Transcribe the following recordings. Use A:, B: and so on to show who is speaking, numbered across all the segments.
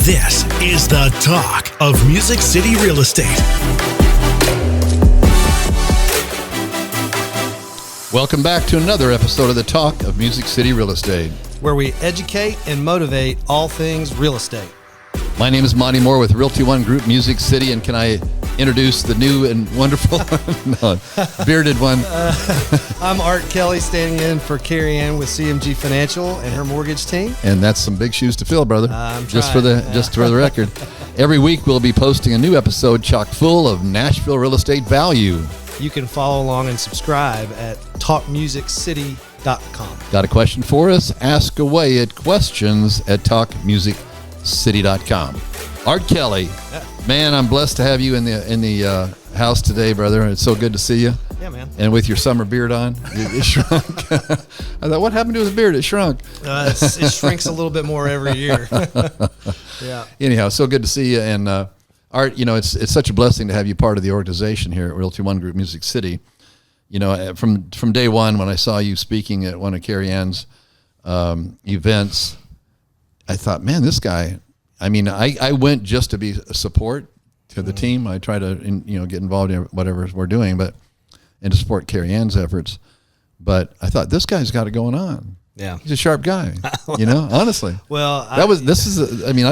A: This is the talk of Music City Real Estate.
B: Welcome back to another episode of the talk of Music City Real Estate,
C: where we educate and motivate all things real estate.
B: My name is Monte Mohr with Realty One Group Music City, and can I introduce the new and wonderful bearded one?
C: I'm Art Kelly, standing in for Carrie Ann with CMG Financial and her mortgage team.
B: And that's some big shoes to fill, brother. Just for the record. Every week we'll be posting a new episode chock full of Nashville real estate value.
C: You can follow along and subscribe at talkmusiccity.com.
B: Got a question for us? Ask away at questions@talkmusiccity.com. Art Kelly, man, I'm blessed to have you in the house today, brother. It's so good to see you.
C: Yeah, man.
B: And with your summer beard on, it shrunk. I thought, what happened to his beard? It shrunk.
C: It shrinks a little bit more every year. Yeah.
B: Anyhow, so good to see you. And Art, you know, it's such a blessing to have you part of the organization here at Realty One Group Music City. You know, from day one when I saw you speaking at one of Carrie Ann's events, I thought, man, this guy. I mean, I went just to be a support to the team. I try to, get involved in whatever we're doing, and to support Carrie Ann's efforts. But I thought, this guy's got it going on.
C: Yeah,
B: he's a sharp guy. Honestly.
C: Well,
B: I've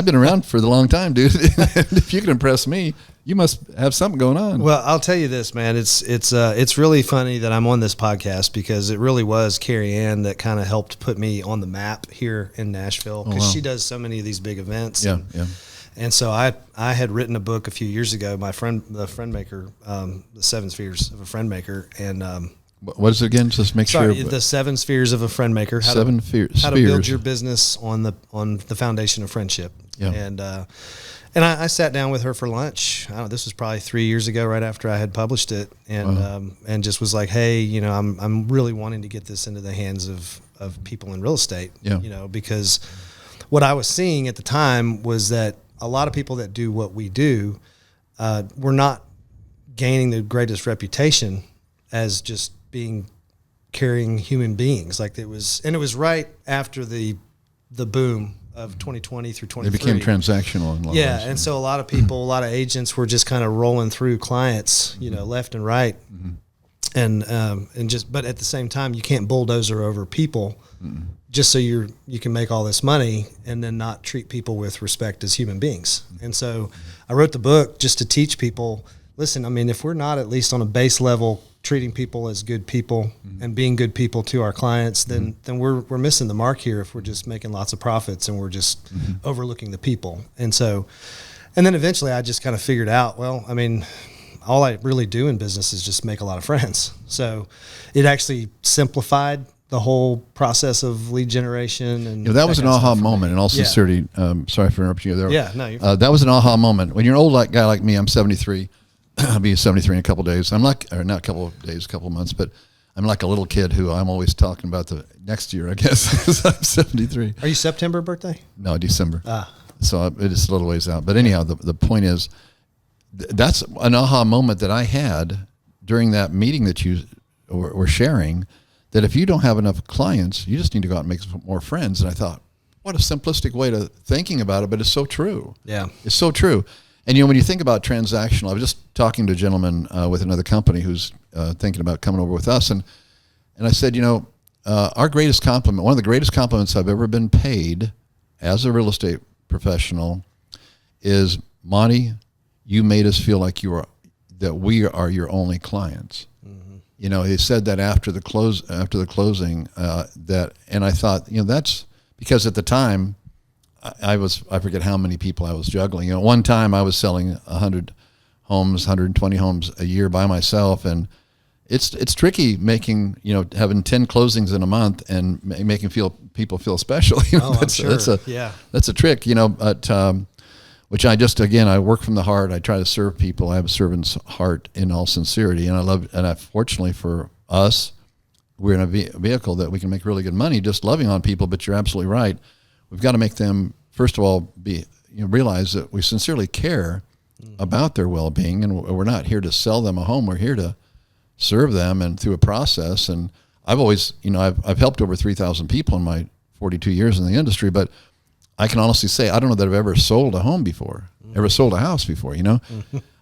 B: been around for a long time, dude. If you can impress me, you must have something going on.
C: Well, I'll tell you this, man. It's really funny that I'm on this podcast because it really was Carrie Ann that kind of helped put me on the map here in Nashville because she does so many of these big events.
B: Yeah,
C: And so I had written a book a few years ago. My friend, the Friend Maker, the 7 Spheres of a Friend Maker, and
B: what is it again? Just make sure.
C: The 7 Spheres of a Friend Maker. How to build your business on the foundation of friendship. Yeah. And I sat down with her for lunch. I don't know, this was probably 3 years ago, right after I had published it, and just was like, hey, I'm really wanting to get this into the hands of people in real estate. Yeah. Because what I was seeing at the time was that a lot of people that do what we do were not gaining the greatest reputation as just being caring human beings. Like it was right after the boom of 2020 through 23.
B: It became transactional in a lot of ways.
C: And so a lot of people, a lot of agents were just kind of rolling through clients, left and right. Mm-hmm. But at the same time, you can't bulldozer over people just so you can make all this money and then not treat people with respect as human beings. And so I wrote the book just to teach people, listen, I mean, if we're not at least on a base level treating people as good people and being good people to our clients, then we're missing the mark here if we're just making lots of profits and we're just overlooking the people. And then eventually I just kind of figured out, well, I mean, all I really do in business is just make a lot of friends. So it actually simplified the whole process of lead generation. And
B: that was an aha moment. In all sincerity, sorry for interrupting you there.
C: Yeah, no,
B: that was an aha moment. When you're an old guy like me, I'm 73. I'll be 73 in a couple of days. I'm like, or not a couple of days, a couple of months, but I'm like a little kid who I'm always talking about the next year, I guess, because I'm 73.
C: Are you September birthday?
B: No, December. So it is a little ways out. But anyhow, the point is, that's an aha moment that I had during that meeting that you were sharing, that if you don't have enough clients, you just need to go out and make some more friends. And I thought, what a simplistic way to thinking about it, but it's so true.
C: Yeah.
B: It's so true. And, when you think about transactional, I was just talking to a gentleman with another company who's thinking about coming over with us. And I said, our greatest compliment, one of the greatest compliments I've ever been paid as a real estate professional is, Monty, you made us feel like that we are your only clients. Mm-hmm. He said that after the closing, and I thought, that's because at the time, I forget how many people I was juggling. One time I was selling 100 homes, 120 homes a year by myself, and it's tricky making, having 10 closings in a month and making people feel special.
C: I'm sure.
B: That's a trick, but which I work from the heart. I try to serve people. I have a servant's heart in all sincerity, and fortunately for us, we're in a vehicle that we can make really good money just loving on people. But you're absolutely right. We've got to make them, first of all, realize that we sincerely care about their well-being, and we're not here to sell them a home. We're here to serve them and through a process. And I've always, I've helped over 3,000 people in my 42 years in the industry, but I can honestly say, I don't know that I've ever sold a home before, ever sold a house before,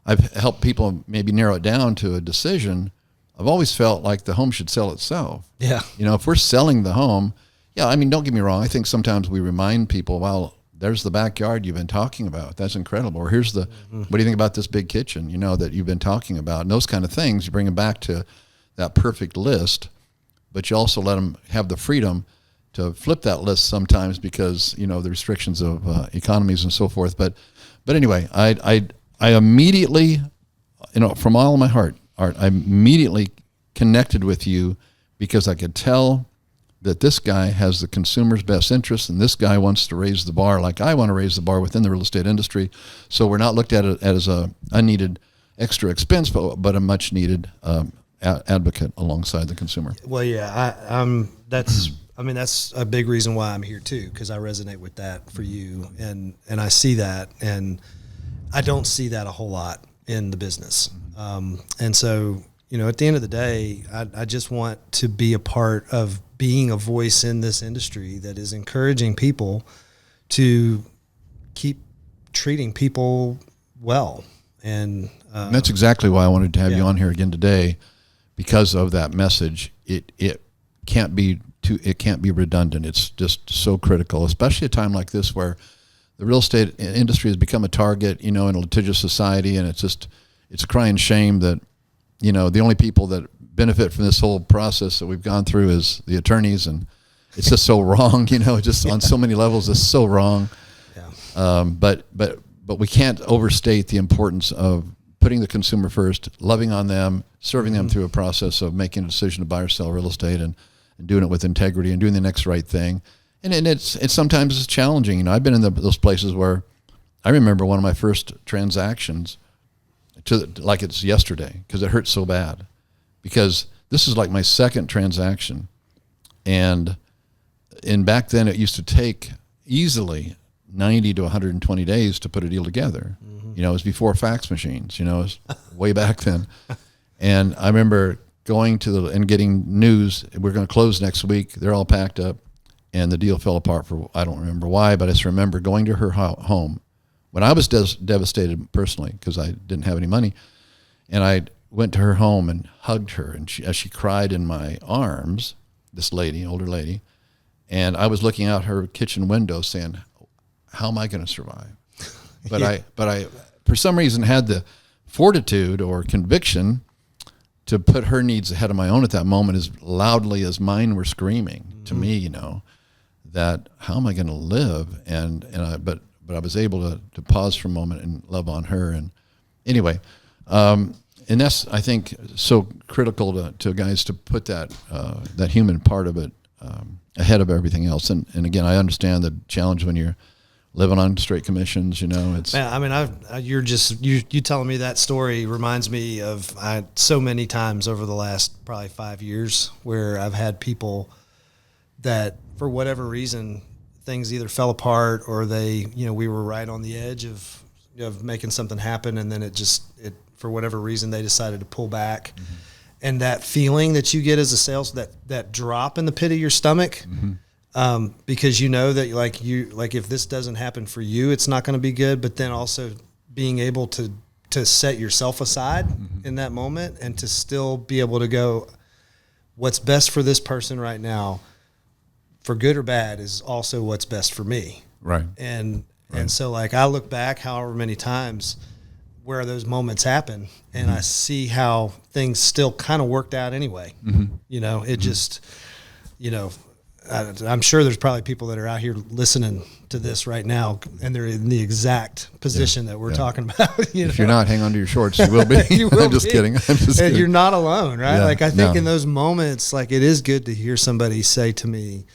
B: I've helped people maybe narrow it down to a decision. I've always felt like the home should sell itself.
C: Yeah.
B: If we're selling the home, don't get me wrong. I think sometimes we remind people, well, there's the backyard you've been talking about. That's incredible. Or here's what do you think about this big kitchen, that you've been talking about? And those kind of things, you bring them back to that perfect list, but you also let them have the freedom to flip that list sometimes because, the restrictions of economies and so forth. But anyway, I immediately, from all of my heart, Art, I immediately connected with you because I could tell that this guy has the consumer's best interest and this guy wants to raise the bar like I want to raise the bar within the real estate industry. So we're not looked at it as a unneeded extra expense, but a much needed advocate alongside the consumer.
C: Well, yeah, that's a big reason why I'm here too, because I resonate with that for you, and I see that, and I don't see that a whole lot in the business. And so, at the end of the day, I just want to be a part of being a voice in this industry that is encouraging people to keep treating people well. And
B: that's exactly why I wanted to have you on here again today, because of that message. It can't be redundant. It's just so critical, especially a time like this where the real estate industry has become a target, in a litigious society, and it's a crying shame that, the only people that benefit from this whole process that we've gone through is the attorneys, and it's just so wrong, just on so many levels, it's so wrong. Yeah. But we can't overstate the importance of putting the consumer first, loving on them, serving them through a process of making a decision to buy or sell real estate, and doing it with integrity and doing the next right thing. And it's sometimes challenging. I've been in those places where I remember one of my first transactions like it's yesterday, because it hurt so bad, because this is like my second transaction. And back then it used to take easily 90 to 120 days to put a deal together. It was before fax machines, it was way back then. And I remember going and getting news, we're going to close next week. They're all packed up, and the deal fell apart for, I don't remember why, but I just remember going to her home when I was devastated personally because I didn't have any money. And I went to her home and hugged her, and as she cried in my arms, this lady, older lady, and I was looking out her kitchen window saying, how am I going to survive? But I, for some reason, had the fortitude or conviction to put her needs ahead of my own at that moment, as loudly as mine were screaming to me, that how am I going to live? But I was able to pause for a moment and love on her. And anyway, and that's, I think, so critical to guys to put that human part of it ahead of everything else. And again, I understand the challenge when you're living on straight commissions, it's.
C: Man, you telling me that story reminds me of so many times over the last probably 5 years where I've had people that for whatever reason things either fell apart or we were right on the edge of making something happen, and then it for whatever reason they decided to pull back. Mm-hmm. And that feeling that you get as a sales, that drop in the pit of your stomach. Mm-hmm. Because that if this doesn't happen for you, it's not going to be good. But then also being able to set yourself aside in that moment and to still be able to go, what's best for this person right now, for good or bad, is also what's best for me.
B: Right.
C: And so I look back however many times where those moments happen, and I see how things still kind of worked out anyway. Mm-hmm. It just, I'm sure there's probably people that are out here listening to this right now, and they're in the exact position that we're talking about.
B: If you're not, hang on to your shorts. You will be. I'm just kidding.
C: And you're not alone, right? Yeah, I think in those moments, it is good to hear somebody say to me,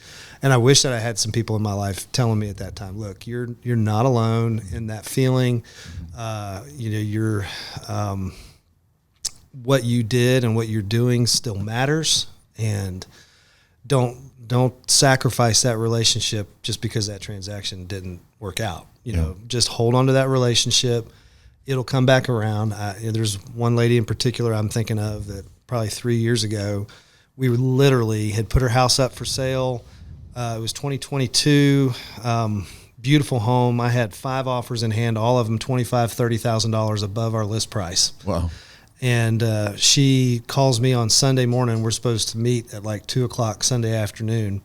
C: and I wish that I had some people in my life telling me at that time, look, you're not alone in that feeling. You're what you did and what you're doing still matters, and don't sacrifice that relationship just because that transaction didn't work out. Just hold on to that relationship. It'll come back around. There's one lady in particular I'm thinking of that probably 3 years ago, we literally had put her house up for sale. It was 2022, beautiful home. I had 5 offers in hand, all of them $25,000, $30,000 above our list price.
B: Wow.
C: And she calls me on Sunday morning. We're supposed to meet at like 2:00 Sunday afternoon.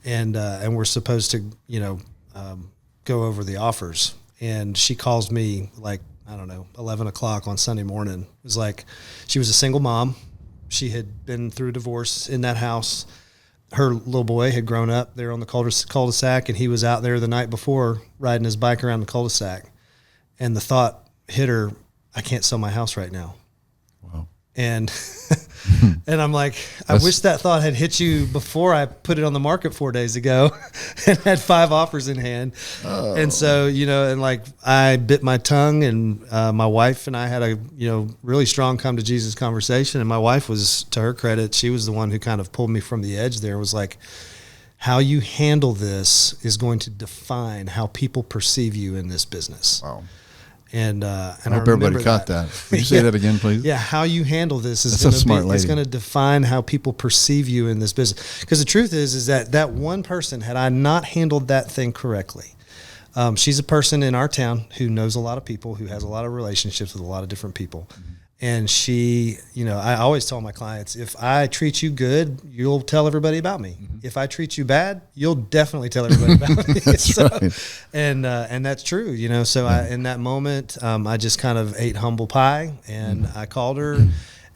C: And we're supposed to, go over the offers. And she calls me like, I don't know, 11 o'clock on Sunday morning. It was like, she was a single mom. She had been through a divorce in that house. Her little boy had grown up there on the cul-de-sac, and he was out there the night before riding his bike around the cul-de-sac. And the thought hit her, I can't sell my house right now.
B: Wow.
C: And and I'm like, I wish that thought had hit you before I put it on the market 4 days ago and had 5 offers in hand. Oh. And so, and like I bit my tongue, and my wife and I had a, really strong come to Jesus conversation. And my wife was, to her credit, she was the one who kind of pulled me from the edge there. It was like, how you handle this is going to define how people perceive you in this business.
B: Wow.
C: And
B: I hope everybody caught that. Would you say that again, please?
C: Yeah, how you handle this is going to define how people perceive you in this business. Because the truth is that one person, had I not handled that thing correctly, she's a person in our town who knows a lot of people, who has a lot of relationships with a lot of different people. Mm-hmm. And she, I always tell my clients, if I treat you good, you'll tell everybody about me. Mm-hmm. If I treat you bad, you'll definitely tell everybody about me.
B: That's right.
C: And that's true, So in that moment, I just kind of ate humble pie, and I called her,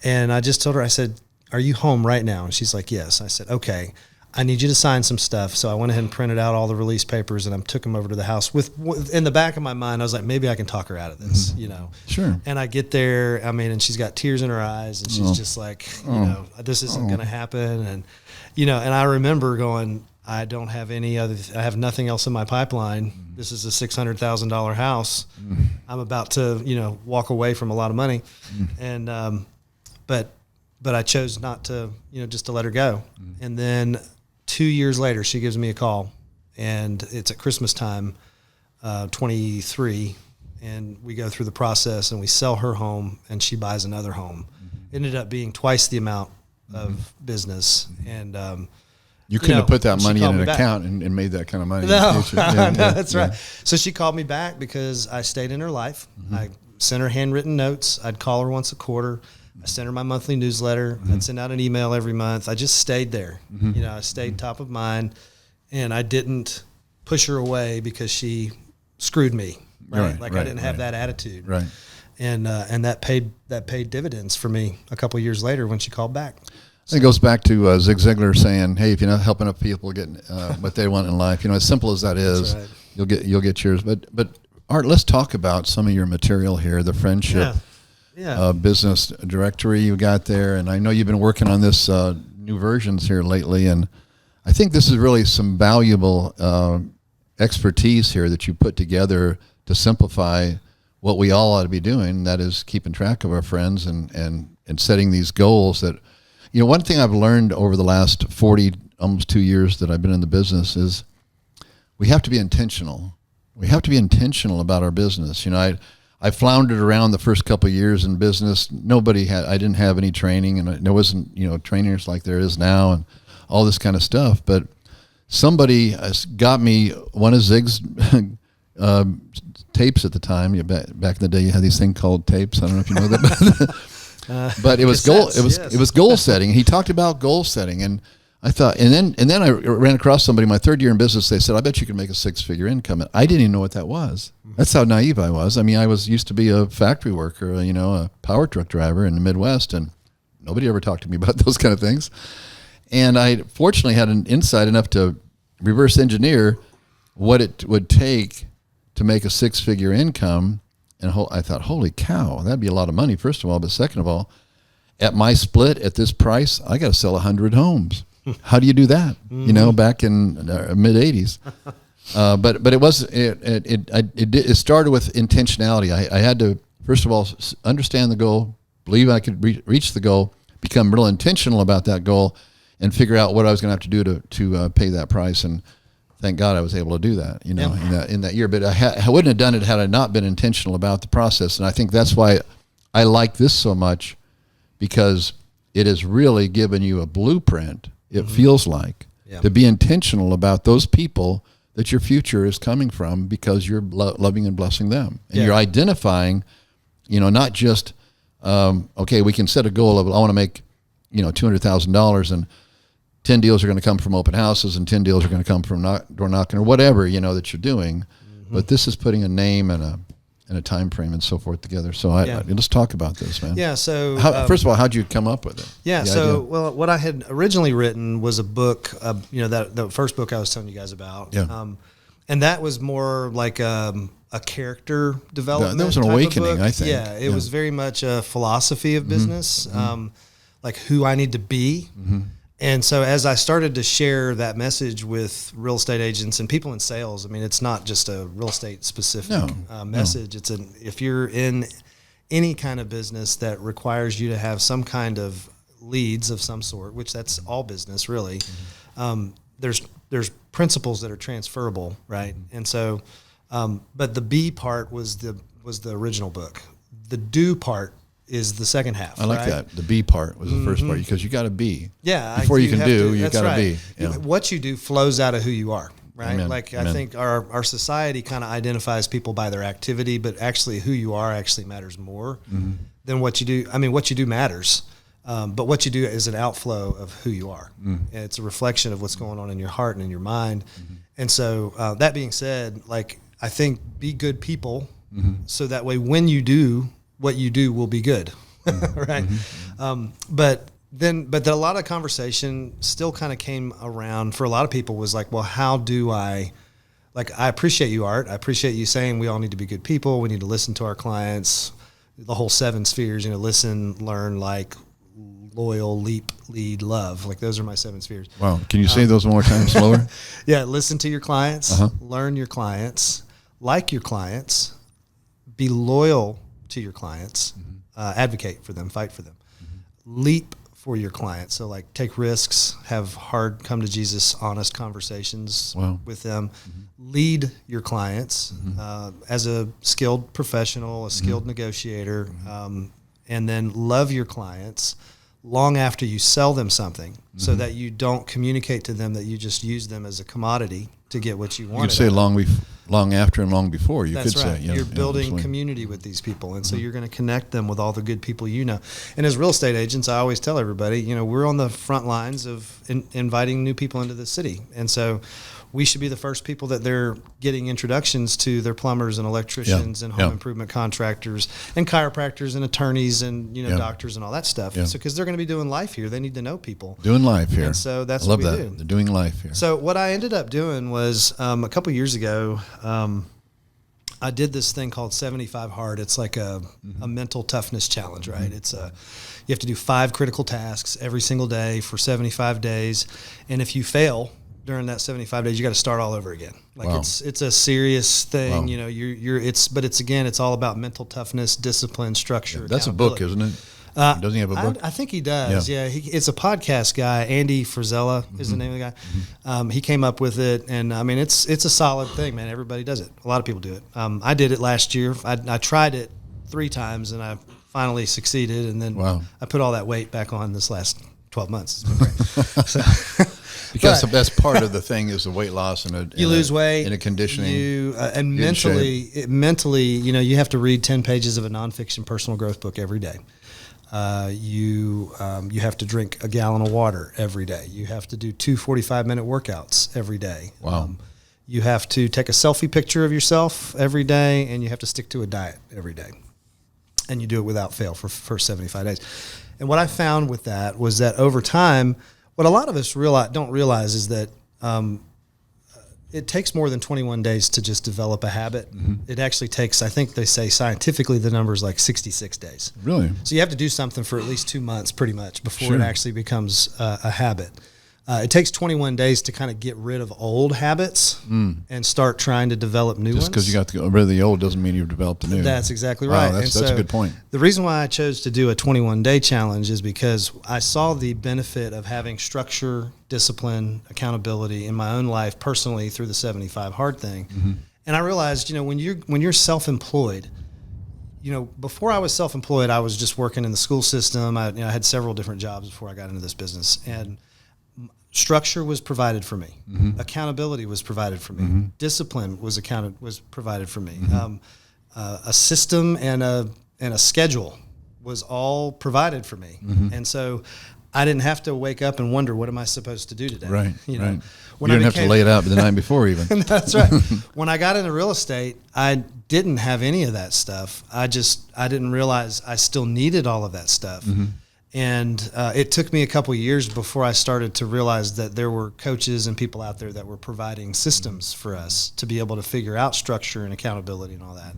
C: and I just told her, I said, are you home right now? And she's like, yes. I said, okay, I need you to sign some stuff. So I went ahead and printed out all the release papers, and I took them over to the house with in the back of my mind, I was like, maybe I can talk her out of this,
B: Sure.
C: And I get there, and she's got tears in her eyes, and she's just like, this isn't going to happen. And, and I remember going, I have nothing else in my pipeline. This is a $600,000 house. I'm about to, walk away from a lot of money. And, but I chose not to, just to let her go. And then 2 years later, she gives me a call, and it's at Christmas time, 23, and we go through the process, and we sell her home, and she buys another home. It ended up being twice the amount of business. And
B: you couldn't have put that money in an account and made that kind of money.
C: No,
B: in the future. Yeah,
C: that's right. So she called me back because I stayed in her life. I sent her handwritten notes. I'd call her once a quarter. I sent her my monthly newsletter. I'd send out an email every month. I just stayed there. I stayed top of mind, and I didn't push her away because she screwed me. Right. I didn't have that attitude.
B: Right.
C: And that paid dividends for me a couple of years later when she called back.
B: I think it goes back to Zig Ziglar saying, "Hey, if you're not helping enough people get what they want in life, as simple as that is, right, you'll get yours." But Art, let's talk about some of your material here, the friendship.
C: Yeah.
B: Business directory you got there, and I know you've been working on this new versions here lately, and I think this is really some valuable expertise here that you put together to simplify what we all ought to be doing, and that is keeping track of our friends and setting these goals. That, one thing I've learned over the last almost 2 years that I've been in the business is we have to be intentional. We have to be intentional about our business. I floundered around the first couple of years in business. I didn't have any training, and there wasn't, trainers like there is now and all this kind of stuff. But somebody got me one of Zig's tapes at the time. Back in the day, you had these things called tapes. I don't know if you know that. But it was
C: cassettes,
B: it was goal setting. He talked about goal setting, and I thought, and then I ran across somebody my third year in business. They said, "I bet you can make a 6-figure income." And I didn't even know what that was. That's how naive I was. I used to be a factory worker, a power truck driver in the Midwest, and nobody ever talked to me about those kind of things. And I fortunately had an insight enough to reverse engineer what it would take to make a 6-figure income. And I thought, holy cow, that'd be a lot of money, first of all. But second of all, at my split at this price, I got to sell 100 homes. How do you do that? Back in mid '80s. But it was it started with intentionality. I had to, first of all, understand the goal, believe I could reach the goal, become real intentional about that goal, and figure out what I was going to have to do to pay that price. And thank God I was able to do that. In that year. But I wouldn't have done it had I not been intentional about the process. And I think that's why I like this so much, because it has really given you a blueprint. It feels like to be intentional about those people that your future is coming from because you're loving and blessing them. And you're identifying, not just, okay, we can set a goal of, I want to make, $200,000 and 10 deals are going to come from open houses and 10 deals are going to come from door knocking or whatever, that you're doing. Mm-hmm. But this is putting a name and a time frame and so forth together. So let's talk about this, man.
C: Yeah. So
B: first of all, how'd you come up with it?
C: Yeah. So, well, what I had originally written was a book, that the first book I was telling you guys about.
B: Yeah.
C: And that was more like a character development.
B: That was an awakening, I think.
C: Yeah. It was very much a philosophy of business, like who I need to be. Mm-hmm. And so as I started to share that message with real estate agents and people in sales, I mean, it's not just a real estate specific message. It's if you're in any kind of business that requires you to have some kind of leads of some sort, which that's all business really, there's principles that are transferable, right? And so, but the be part was the original book. The do part is the second half.
B: I like that. The be part was the first part because you got to be.
C: Yeah.
B: Before you can do, you got to be.
C: Yeah. What you do flows out of who you are, right? Amen. I think our society kind of identifies people by their activity, but actually who you are actually matters more than what you do. I mean, what you do matters, but what you do is an outflow of who you are. And it's a reflection of what's going on in your heart and in your mind. And so that being said, I think be good people so that way when you do, what you do will be good, right? But a lot of conversation still kind of came around for a lot of people was like, well, how do I appreciate you, Art. I appreciate you saying we all need to be good people. We need to listen to our clients, the whole 7 spheres, listen, learn, loyal, leap, lead, love. Those are my 7 spheres.
B: Wow. Can you say those one more time slower?
C: Yeah. Listen to your clients, learn your clients, like your clients, be loyal to your clients, advocate for them, fight for them, leap for your clients. So take risks, have hard come to Jesus, honest conversations with them, lead your clients as a skilled professional, a skilled negotiator, and then love your clients long after you sell them something so that you don't communicate to them that you just use them as a commodity to get what you want.
B: You could say long after and long before.
C: That's right. You're building community with these people, and so you're going to connect them with all the good people you know. And as real estate agents, I always tell everybody, we're on the front lines of inviting new people into the city, and so we should be the first people that they're getting introductions to their plumbers and electricians and home improvement contractors and chiropractors and attorneys and doctors and all that stuff. So because they're going to be doing life here, they need to know people.
B: Doing life here.
C: And so that's what we do.
B: They're doing life here.
C: So what I ended up doing was a couple years ago, I did this thing called 75 Hard. It's like a mental toughness challenge, right? It's you have to do 5 critical tasks every single day for 75 days, and if you fail during that 75 days, you got to start all over again. It's a serious thing. It's all about mental toughness, discipline, structure.
B: That's a book, isn't it? Doesn't he have a book?
C: I think he does. Yeah, it's a podcast guy. Andy Frisella is the name of the guy. He came up with it, and I mean, it's a solid thing, man. Everybody does it. A lot of people do it. I did it last year. I tried it 3 times, and I finally succeeded. And then I put all that weight back on this last 12 months. It's been great.
B: Because the best part of the thing is the weight loss and
C: you lose weight
B: and a conditioning.
C: And mentally, you have to read 10 pages of a nonfiction personal growth book every day. You have to drink a gallon of water every day. You have to do 2 45-minute workouts every day.
B: Wow.
C: You have to take a selfie picture of yourself every day, and you have to stick to a diet every day. And you do it without fail for 75 days. And what I found with that was that over time, what a lot of us don't realize is that it takes more than 21 days to just develop a habit. It actually takes, I think they say scientifically, the number is 66 days.
B: Really?
C: So you have to do something for at least 2 months pretty much before it actually becomes a habit. It takes 21 days to kind of get rid of old habits and start trying to develop new ones.
B: Just because you got to get rid of the old doesn't mean you've developed the new.
C: That's exactly right.
B: Wow, that's a good point.
C: The reason why I chose to do a 21-day challenge is because I saw the benefit of having structure, discipline, accountability in my own life personally through the 75 Hard thing. And I realized, when you're self-employed, before I was self-employed, I was just working in the school system. I had several different jobs before I got into this business. And structure was provided for me. Mm-hmm. Accountability was provided for me. Mm-hmm. Discipline was provided for me. Mm-hmm. A system and a schedule was all provided for me. Mm-hmm. And so I didn't have to wake up and wonder, what am I supposed to do today?
B: Right.
C: You know,
B: right. You didn't have to lay it out the night before even.
C: That's right. When I got into real estate, I didn't have any of that stuff. I didn't realize I still needed all of that stuff. Mm-hmm. And it took me a couple of years before I started to realize that there were coaches and people out there that were providing systems for us to be able to figure out structure and accountability and all that.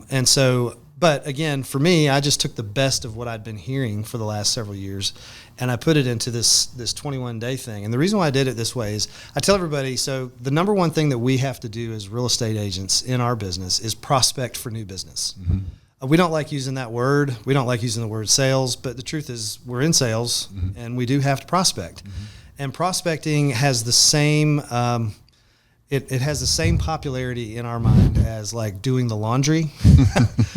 C: And so, but again, for me, I just took the best of what I'd been hearing for the last several years, and I put it into this 21-day thing. And the reason why I did it this way is I tell everybody, so the number one thing that we have to do as real estate agents in our business is prospect for new business. Mm-hmm. We don't like using that word. We don't like using the word sales, but the truth is we're in sales, mm-hmm. and we do have to prospect. Mm-hmm. And prospecting has the same it has the same popularity in our mind as like doing the laundry,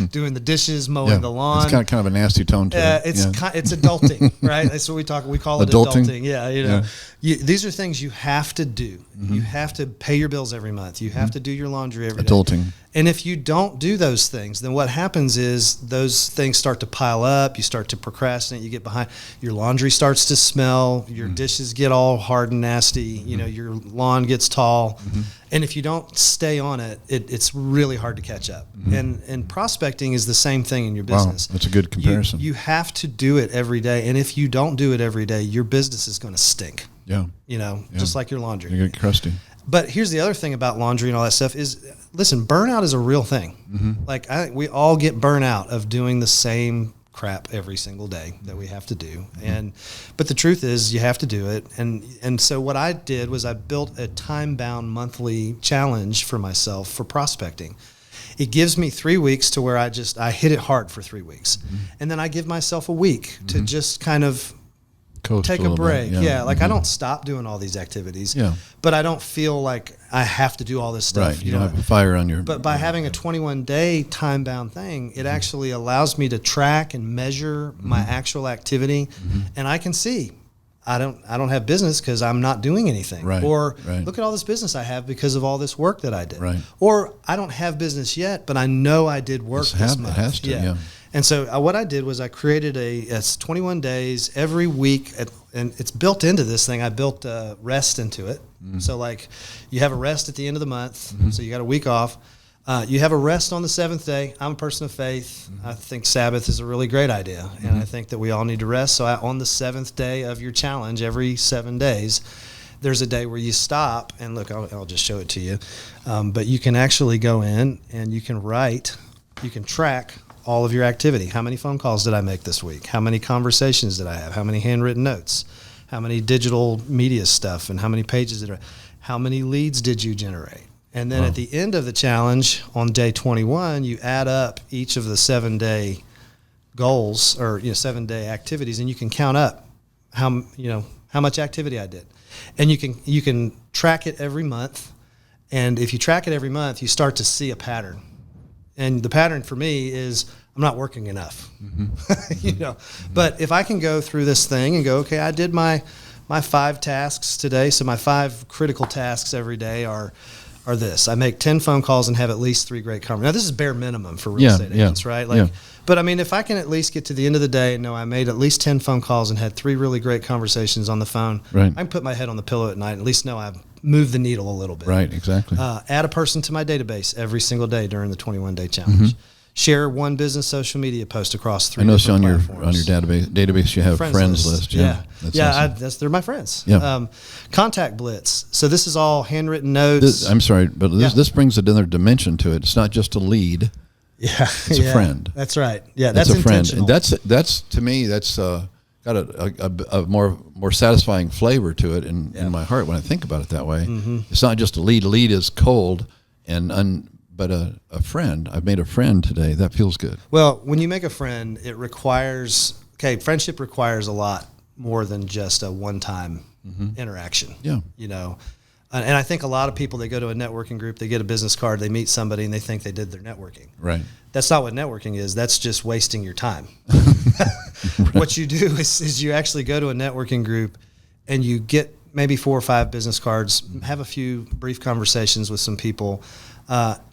C: doing the dishes, mowing the lawn.
B: It's kind of a nasty tone to it.
C: It's adulting, right? That's what we call it adulting. Yeah, you know. These are things you have to do. Mm-hmm. You have to pay your bills every month. You have to do your laundry every day.
B: Adulting.
C: And if you don't do those things, then what happens is those things start to pile up. You start to procrastinate. You get behind. Your laundry starts to smell. Your dishes get all hard and nasty. You know, your lawn gets tall. Mm-hmm. And if you don't stay on it, it's really hard to catch up. Mm-hmm. And prospecting is the same thing in your business.
B: Wow, that's a good comparison.
C: You have to do it every day. And if you don't do it every day, your business is going to stink.
B: Yeah.
C: You know, just like your laundry.
B: You get crusty.
C: But here's the other thing about laundry and all that stuff is, listen, burnout is a real thing. Mm-hmm. Like I think we all get burnout of doing the same crap every single day that we have to do. Mm-hmm. But the truth is you have to do it. And so what I did was I built a time-bound monthly challenge for myself for prospecting. It gives me 3 weeks to where I hit it hard for 3 weeks. Mm-hmm. And then I give myself a week to just kind of
B: coast
C: take a break.
B: Bit,
C: yeah. Like I don't stop doing all these activities, but I don't feel like I have to do all this stuff.
B: Right. You don't have a fire on your.
C: But by having a 21-day time-bound thing, it actually allows me to track and measure my actual activity, and I can see I don't have business because I'm not doing anything.
B: Right.
C: Or look at all this business I have because of all this work that I did.
B: Right.
C: Or I don't have business yet, but I know I did work this month.
B: It has to. Yeah.
C: And so what I did was I created it's 21 days every week, and it's built into this thing. I built rest into it. Mm-hmm. So like you have a rest at the end of the month, so you got a week off. You have a rest on the seventh day. I'm a person of faith. Mm-hmm. I think Sabbath is a really great idea, and I think that we all need to rest. So on the seventh day of your challenge, every 7 days, there's a day where you stop, and look, I'll just show it to you. But you can actually go in and you can track all of your activity. How many phone calls did I make this week? How many conversations did I have? How many handwritten notes? How many digital media stuff? And how many pages how many leads did you generate? And then at the end of the challenge on day 21, you add up each of the 7-day goals or 7-day activities, and you can count up how much activity I did. And you can track it every month. And if you track it every month, you start to see a pattern. And the pattern for me is I'm not working enough, But if I can go through this thing and go, okay, I did my 5 tasks today. So my 5 critical tasks every day are this. I make 10 phone calls and have at least 3 great conversations. Now this is bare minimum for real estate agents, right? But I mean, if I can at least get to the end of the day and know I made at least 10 phone calls and had 3 really great conversations on the phone, I can put my head on the pillow at night and at least know I've moved the needle a little bit.
B: Right, exactly.
C: Add a person to my database every single day during the 21-day challenge. Share one business social media post across 3 different platforms.
B: I know on your database you have friends list.
C: That's awesome. They're my friends.
B: Yeah.
C: Contact Blitz. So this is all handwritten notes.
B: I'm sorry, but this brings another dimension to it. It's not just a lead.
C: Yeah,
B: it's a friend.
C: That's right. Yeah, that's
B: a friend.
C: intentional.
B: And that's to me that's got a more satisfying flavor to it in my heart when I think about it that way. Mm-hmm. It's not just a lead. A lead is cold but a friend. I've made a friend today. That feels good.
C: Well, when you make a friend, friendship requires a lot more than just a one-time interaction.
B: Yeah.
C: And I think a lot of people, they go to a networking group, they get a business card, they meet somebody, and they think they did their networking.
B: Right.
C: That's not what networking is. That's just wasting your time. What you do is you actually go to a networking group and you get maybe 4 or 5 business cards, have a few brief conversations with some people,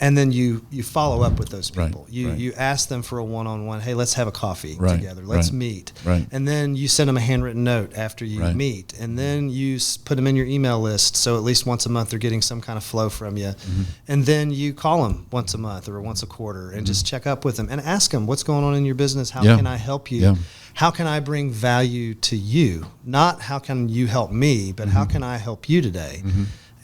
C: and then you follow up with those people. You ask them for a one-on-one. Hey, let's have a coffee together. Let's meet. And then you send them a handwritten note after you meet, and then you put them in your email list. So at least once a month they're getting some kind of flow from you. And then you call them once a month or once a quarter and just check up with them and ask them what's going on in your business. How can I help you? How can I bring value to you? Not how can you help me, but how can I help you today?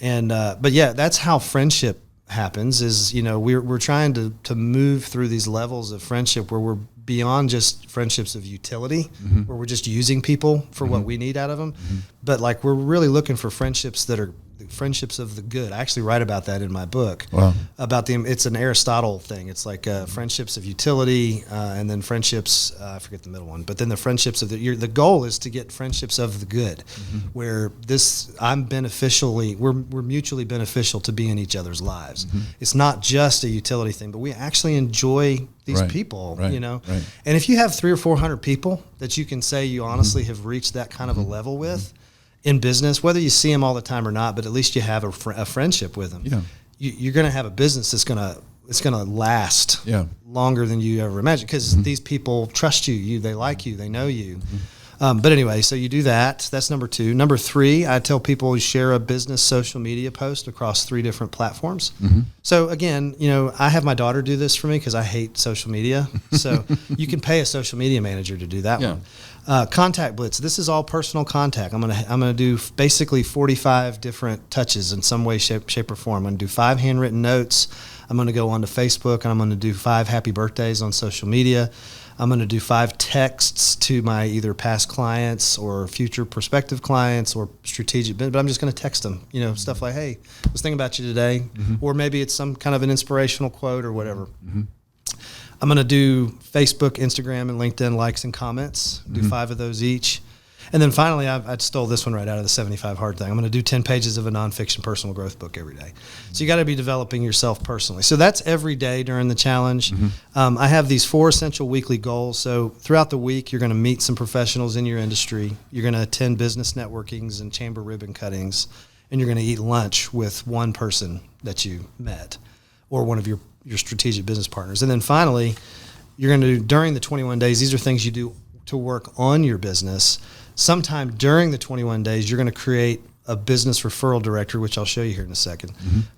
C: And but yeah, that's how friendship happens. Is, you know, we're trying to move through these levels of friendship where we're beyond just friendships of utility, where we're just using people for what we need out of them, but like we're really looking for friendships that are friendships of the good. I actually write about that in my book. About it's an Aristotle thing. It's like friendships of utility, and then friendships, I forget the middle one, but then the friendships of the goal is to get friendships of the good, where we're mutually beneficial to be in each other's lives. It's not just a utility thing, but we actually enjoy these people, you know. And if you have 300 or 400 people that you can say you honestly have reached that kind of a level with, in business, whether you see them all the time or not, but at least you have a friendship with them. You're going to have a business that's going to last longer than you ever imagined, because these people trust you. They like you. They know you. But anyway, so you do that. That's number 2. Number 3, I tell people share a business social media post across 3 different platforms. So again, you know, I have my daughter do this for me because I hate social media. So you can pay a social media manager to do that one. Contact Blitz. This is all personal contact. I'm gonna do basically 45 different touches in some way, shape, or form. I'm gonna do 5 handwritten notes. I'm gonna go onto Facebook and I'm gonna do 5 happy birthdays on social media. I'm going to do 5 texts to my either past clients or future prospective clients or strategic, but I'm just going to text them, you know, stuff like, hey, I was thinking about you today, or maybe it's some kind of an inspirational quote or whatever. I'm going to do Facebook, Instagram, and LinkedIn likes and comments, do 5 of those each. And then finally, I stole this one right out of the 75 Hard thing. I'm going to do 10 pages of a nonfiction personal growth book every day. So you got to be developing yourself personally. So that's every day during the challenge. I have these 4 essential weekly goals. So throughout the week, you're going to meet some professionals in your industry. You're going to attend business networkings and chamber ribbon cuttings. And you're going to eat lunch with one person that you met or one of your strategic business partners. And then finally, you're going to do during the 21 days, these are things you do to work on your business. Sometime during the 21 days, you're going to create a business referral directory, which I'll show you here in a second.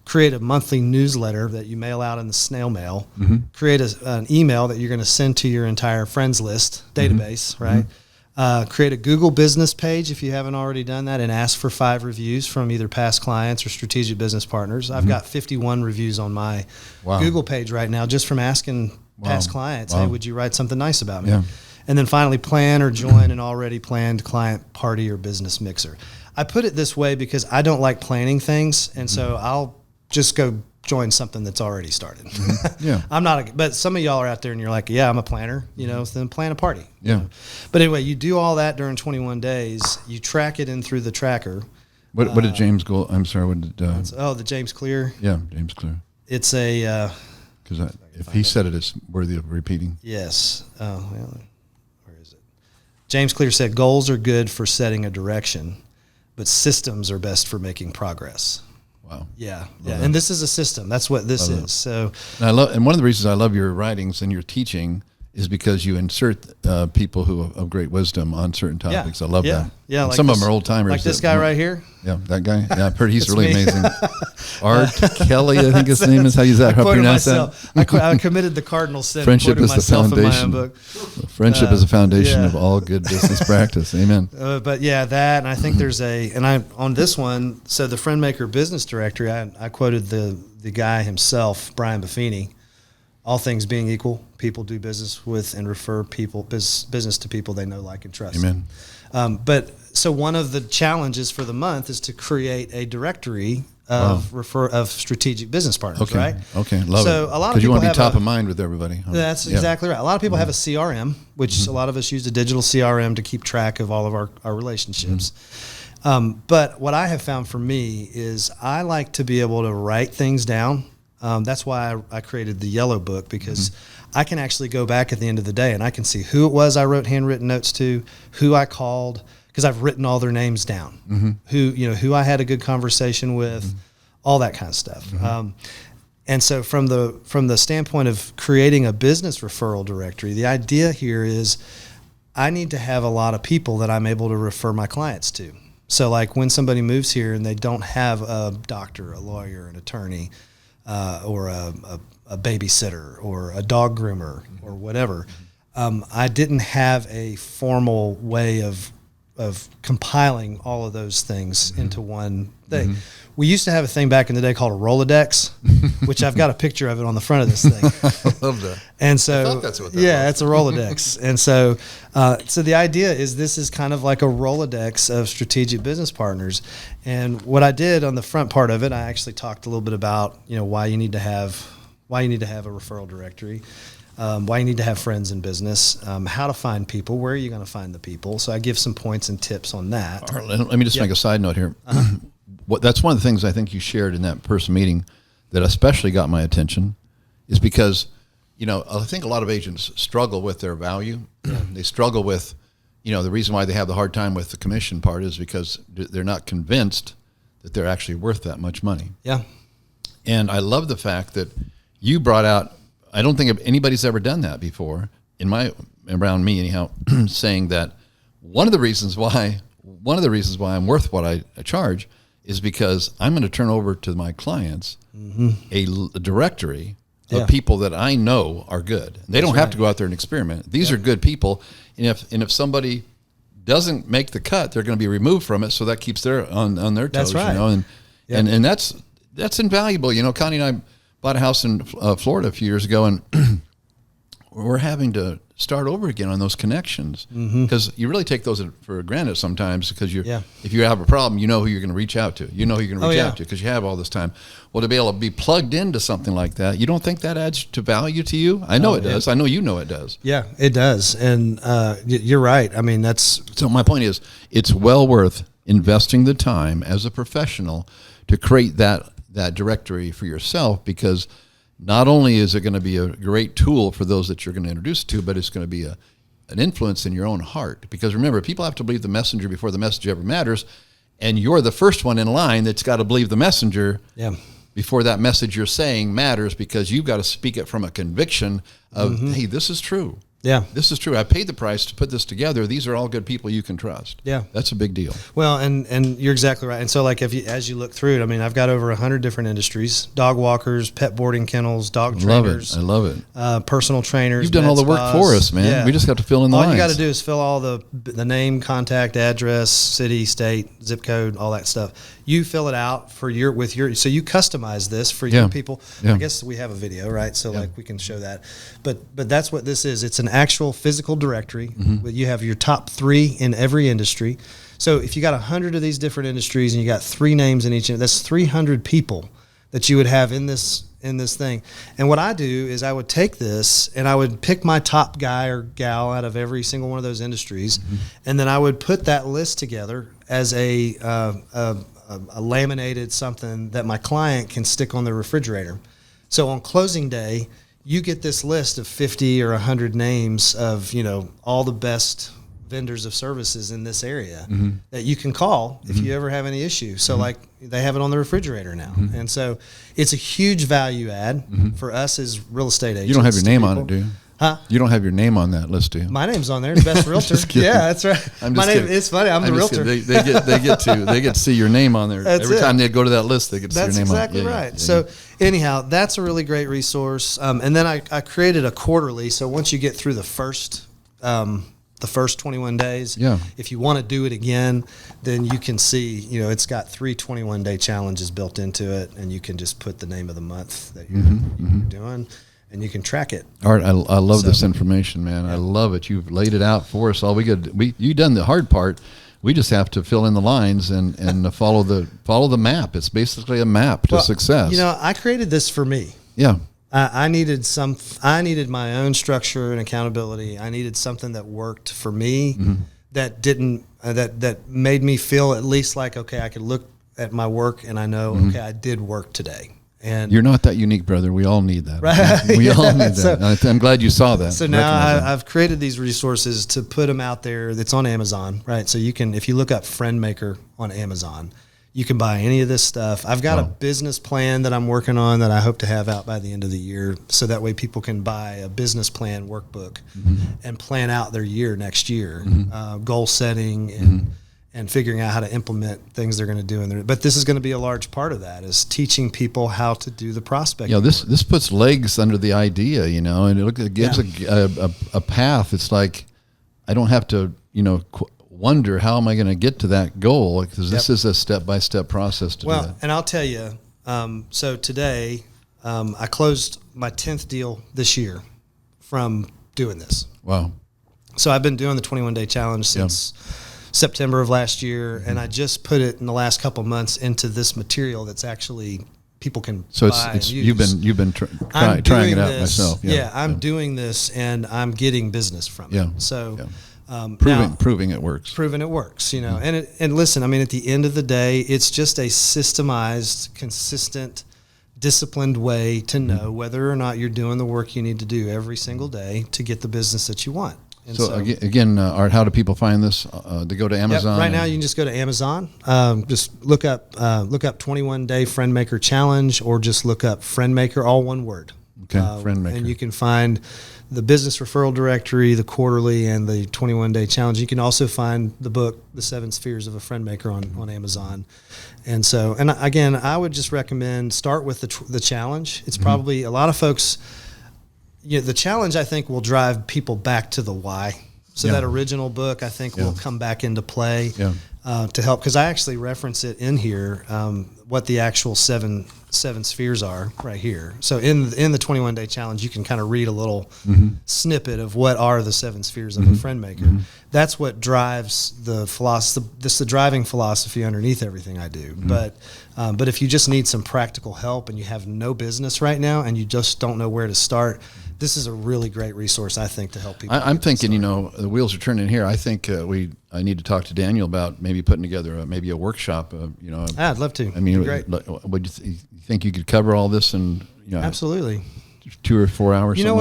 C: Create a monthly newsletter that you mail out in the snail mail. Create an email that you're going to send to your entire friends list database, right? Create a Google business page if you haven't already done that, and ask for 5 reviews from either past clients or strategic business partners. I've got 51 reviews on my Google page right now just from asking past clients, hey, would you write something nice about me? And then finally, plan or join an already planned client party or business mixer. I put it this way because I don't like planning things, and so I'll just go join something that's already started. I'm not, but some of y'all are out there and you're like, yeah, I'm a planner, you know, so then plan a party. You know? But anyway, you do all that during 21 days. You track it in through the tracker.
B: What did James go? I'm sorry. What did?
C: The James Clear.
B: Yeah, James Clear.
C: It's a.
B: Because if he said it, it's worthy of repeating.
C: Yes. Oh, well. James Clear said, goals are good for setting a direction, but systems are best for making progress.
B: Wow.
C: Yeah. And this is a system. That's what this is. So,
B: and one of the reasons I love your writings and your teaching is because you insert people who have great wisdom on certain topics. I love that.
C: Yeah,
B: like some of them are old timers.
C: Like this guy right here.
B: Yeah, that guy. Yeah, I've heard he's really amazing. Art Kelly, I think his name is. How you pronounce that?
C: I committed the cardinal sin.
B: Friendship is the foundation.
C: In my own book.
B: Friendship is the foundation of all good business practice. Amen.
C: But yeah, that, and I think there's on this one, so the Friend Maker Business Directory, I quoted the guy himself, Brian Buffini. All things being equal, people do business with and refer business to people they know, like, and trust.
B: Amen.
C: But so one of the challenges for the month is to create a directory of strategic business partners, right?
B: Okay, love it.
C: So a lot of people
B: because you want to be top of mind with everybody.
C: That's exactly right. A lot of people have a CRM, which a lot of us use a digital CRM to keep track of all of our relationships. But what I have found for me is I like to be able to write things down. That's why I created the yellow book, because I can actually go back at the end of the day and I can see who it was I wrote handwritten notes to, who I called, because I've written all their names down, who I had a good conversation with, all that kind of stuff. And so from the standpoint of creating a business referral directory, the idea here is I need to have a lot of people that I'm able to refer my clients to. So like when somebody moves here and they don't have a doctor, a lawyer, an attorney, or a babysitter or a dog groomer or whatever, I didn't have a formal way of compiling all of those things into one thing. We used to have a thing back in the day called a Rolodex, which I've got a picture of it on the front of this thing.
B: I love that.
C: And so,
B: I thought that's what that
C: yeah,
B: was.
C: it's a Rolodex. And so, so the idea is this is kind of like a Rolodex of strategic business partners. And what I did on the front part of it, I actually talked a little bit about, why you need to have a referral directory. Why you need to have friends in business, how to find people, where are you going to find the people. So I give some points and tips on that.
B: All right, let me just make a side note here. That's one of the things I think you shared in that person meeting that especially got my attention is because, I think a lot of agents struggle with their value. They struggle with, the reason why they have the hard time with the commission part is because they're not convinced that they're actually worth that much money.
C: Yeah.
B: And I love the fact that you brought out, I don't think anybody's ever done that before around me anyhow, saying that one of the reasons why I'm worth what I charge is because I'm going to turn over to my clients a directory of people that I know are good. They don't have to go out there and experiment. These are good people, and if somebody doesn't make the cut, they're going to be removed from it. So that keeps their on their toes.
C: That's right.
B: And that's invaluable. Connie and I bought a house in Florida a few years ago, and we're having to start over again on those connections because you really take those for granted sometimes because if you have a problem, you know who you're going to reach out to. You know who you're going to reach out to because you have all this time. Well, to be able to be plugged into something like that, you don't think that adds to value to you? I know it does. I know you know it does.
C: Yeah, it does. And you're right. I mean, so
B: my point is it's well worth investing the time as a professional to create that directory for yourself, because not only is it going to be a great tool for those that you're going to introduce to, but it's going to be an influence in your own heart. Because remember, people have to believe the messenger before the message ever matters, and you're the first one in line that's got to believe the messenger before that message you're saying matters, because you've got to speak it from a conviction of, hey, this is true.
C: Yeah,
B: this is true. I paid the price to put this together. These are all good people you can trust. Yeah, that's a big deal.
C: Well, and you're exactly right. And so, like, as you look through it, I mean, I've got over 100 different industries: dog walkers, pet boarding kennels, dog trainers.
B: I love it.
C: Personal trainers.
B: You've done all the work for us, man. Yeah. We just have to fill in the lines.
C: All you got to do is fill all the name, contact, address, city, state, zip code, all that stuff. You fill it out so you customize this for your people. Yeah. I guess we have a video, right? So like we can show that. But that's what this is. It's an actual physical directory. You have your top 3 in every industry. So if you got 100 of these different industries and you got 3 names in each, that's 300 people that you would have in this thing. And what I do is I would take this and I would pick my top guy or gal out of every single one of those industries, and then I would put that list together as a laminated something that my client can stick on their refrigerator. So on closing day, you get this list of 50 or 100 names of, all the best vendors of services in this area that you can call if you ever have any issue. So like they have it on the refrigerator now. And so it's a huge value add for us as real estate agents.
B: You don't have your name on it, do you?
C: Huh?
B: You don't have your name on that list, do you?
C: My name's on there, the best realtor. Yeah, that's right. My name. It's funny. I'm the realtor.
B: They get to see your name on there. Every time they go to that list, they get to see your name on it.
C: That's exactly right. So anyhow, that's a really great resource. And then I created a quarterly. So once you get through the first 21 days, if you want to do it again, then you can see, it's got 3 21-day challenges built into it, and you can just put the name of the month that you're doing. And you can track it.
B: All right, I love this information, man. Yeah. I love it. You've laid it out for us. You've done the hard part. We just have to fill in the lines and follow the map. It's basically a map to success.
C: I created this for me.
B: Yeah.
C: I needed my own structure and accountability. I needed something that worked for me that that made me feel at least like, okay, I could look at my work and I know, okay, I did work today. And
B: you're not that unique, brother. We all need that.
C: Right?
B: We all need that. I'm glad you saw that.
C: So now I've created these resources to put them out there. That's on Amazon, right? So you can, if you look up Friend Maker on Amazon, you can buy any of this stuff. I've got a business plan that I'm working on that I hope to have out by the end of the year. So that way people can buy a business plan workbook and plan out their year next year, goal setting and figuring out how to implement things they're going to do in there. But this is going to be a large part of that, is teaching people how to do the prospecting.
B: This puts legs under the idea, and it gives a path. It's like, I don't have to, wonder how am I going to get to that goal, because this is a step-by-step process to do that.
C: And I'll tell you, so today I closed my 10th deal this year from doing this.
B: Wow.
C: So I've been doing the 21-day challenge since September of last year, and I just put it in the last couple of months into this material that's actually people can buy and use.
B: You've been trying it out myself.
C: I'm doing this, and I'm getting business from it. So
B: proving it works.
C: Proving it works, and listen, I mean, at the end of the day, it's just a systemized, consistent, disciplined way to know whether or not you're doing the work you need to do every single day to get the business that you want. And
B: so again, Art, how do people find this? They go to Amazon.
C: Right now, you can just go to Amazon. Just look up 21-day Friend Maker Challenge, or just look up Friend Maker, all one word.
B: Okay, Friend Maker.
C: And you can find the business referral directory, the quarterly, and the 21-day challenge. You can also find the book, The 7 Spheres of a Friend Maker, on Amazon. And so, and again, I would just recommend start with the challenge. It's probably a lot of folks. The challenge, I think, will drive people back to the why. So that original book, I think, will come back into play to help. Because I actually reference it in here, what the actual seven spheres are right here. So in the 21-day challenge, you can kind of read a little snippet of what are the 7 spheres of a friend maker. That's what drives the philosophy. This is the driving philosophy underneath everything I do. But if you just need some practical help and you have no business right now and you just don't know where to start, this is a really great resource, I think, to help people.
B: I'm thinking, the wheels are turning here. I think I need to talk to Daniel about maybe putting together maybe a workshop.
C: I'd love to.
B: I mean,
C: great.
B: Would you think you could cover all this in
C: absolutely
B: 2 or 4 hours?
C: You know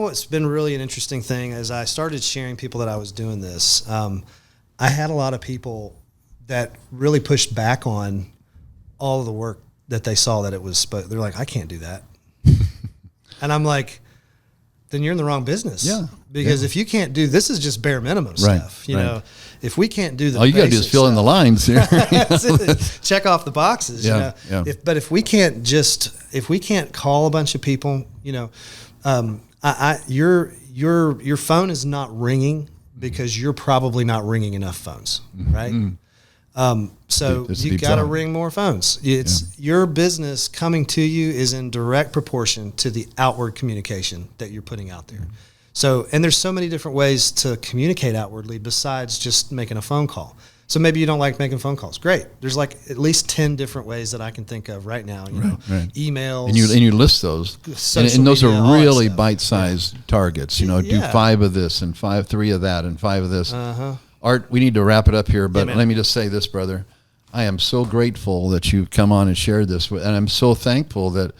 C: what's been really an interesting thing as I started sharing people that I was doing this. I had a lot of people that really pushed back on all of the work that they saw that it was. But they're like, I can't do that, and I'm like, then you're in the wrong business. Yeah. Because if you can't do, this is just bare minimum stuff. You know, if we can't do the
B: all you got to do is fill in the lines here.
C: Check off the boxes. But if we can't call a bunch of people, your phone is not ringing because you're probably not ringing enough phones, right? So you got to ring more phones. It's your business coming to you is in direct proportion to the outward communication that you're putting out there. So, and there's so many different ways to communicate outwardly besides just making a phone call. So maybe you don't like making phone calls. Great. There's like at least 10 different ways that I can think of right now. Emails.
B: And you list those. And those are really bite-sized targets. Do 5 of this and 3 of that and 5 of this. Art, we need to wrap it up here, but let me just say this, brother. I am so grateful that you've come on and shared this, and I'm so thankful that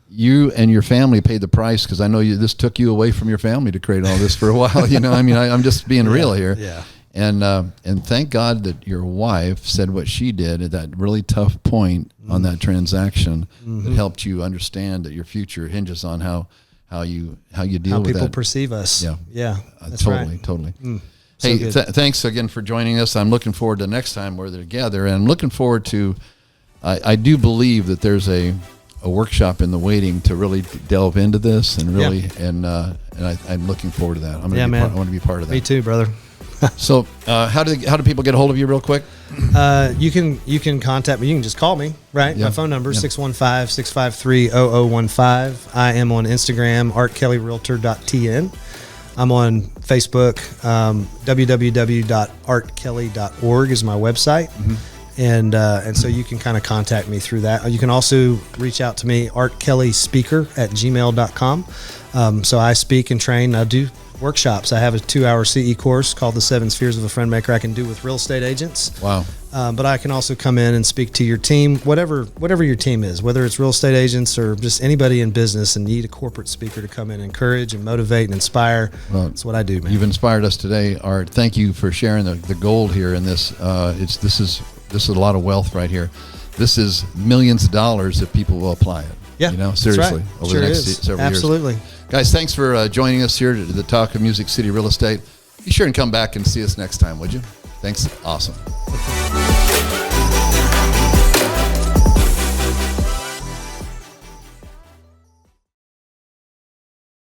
B: you and your family paid the price, because I know this took you away from your family to create all this for a while. I'm just being real here.
C: Yeah.
B: And thank God that your wife said what she did at that really tough point on that transaction that helped you understand that your future hinges on how you deal with that. How
C: people perceive us. Yeah. That's
B: totally. Hey, thanks again for joining us. I'm looking forward to next time we're together, and I'm looking forward to. I do believe that there's a workshop in the waiting to really delve into this and really and I'm looking forward to that. I want to be part of that.
C: Me too, brother.
B: So how do people get a hold of you real quick?
C: You can contact me. You can just call me, right? My phone number is 615-653-0015. I am on Instagram, artkellyrealtor.tn. I'm on Facebook. www.artkelly.org is my website. And so you can kind of contact me through that. You can also reach out to me, artkellyspeaker@gmail.com. So I speak and train. I do workshops. I have a 2-hour CE course called the 7 Spheres of a Friend Maker I can do with real estate agents.
B: Wow.
C: But I can also come in and speak to your team, whatever your team is, whether it's real estate agents or just anybody in business and need a corporate speaker to come in and encourage and motivate and inspire. Well, that's what I do, man.
B: You've inspired us today, Art. Thank you for sharing the gold here in this. This is a lot of wealth right here. This is millions of dollars if people will apply it.
C: Yeah,
B: seriously,
C: right.
B: over the next several years.
C: Absolutely.
B: Guys, thanks for joining us here to the Talk of Music City Real Estate. Be sure and come back and see us next time, would you? Thanks. Awesome.